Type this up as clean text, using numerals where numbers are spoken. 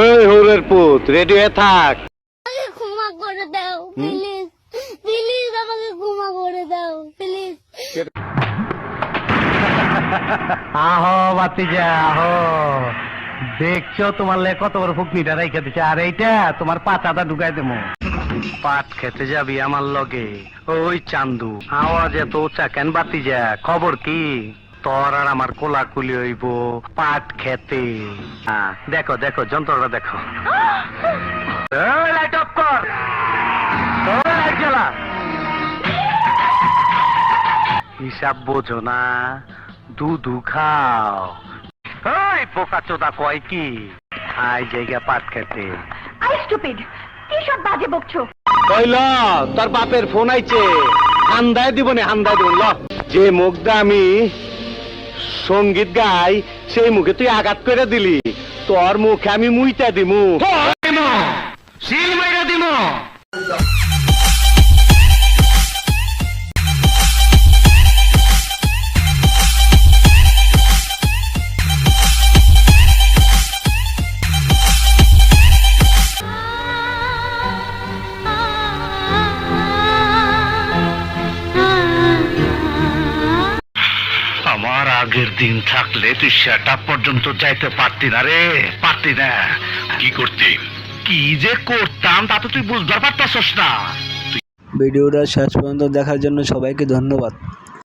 এই হোরের পুত, রেডি হয়ে থাক। আমাকে ক্ষমা করে দাও প্লিজ, প্লিজ আমাকে ক্ষমা করে দাও প্লিজ। আহো বাতিজা আহো, দেখছো তোমার লে কত বড় ফুকনিটা রাইখা দিছে, আর এইটা তোমার পাতাটা ঢুকাই দেবো। পাট খেতে যাবি আমার লগে? ওই চান্দু, আওয়াজ এত উঁচা কেন বাতিজা? খবর কি? তোর আর আমার কোলাকুলি হইব পাট খেতে। দেখো দেখো যন্ত্রটা দেখো। লাইট অফ কর, লাইট জ্বালা। হিসাব বোঝো না, দুধু খাও। ওই বোকা চোদা কয় কি আই জায়গা পাট খেতে। আই স্টুপিড, কি সব বাজে বকছো? কইল তোর বাপের ফোন আইছে, হান্দায় দিব নে, হান্দায় দিব। ল, যে মুখটা আমি সঙ্গীত গাই সেই মুখে তুই আঘাত করে দিলি, তোর মুখে আমি মুইতা দিমু। সিল মাইরা দিমু। আমার আগের দিন থাকলে তুই সেটা পর্যন্ত যাইতে পারতি না রে, পারতি না। কি করতি, কি যে করতাম তা তো তুই বুঝতে পারতাছস না। ভিডিওটা শেষ পর্যন্ত দেখার জন্য সবাইকে ধন্যবাদ।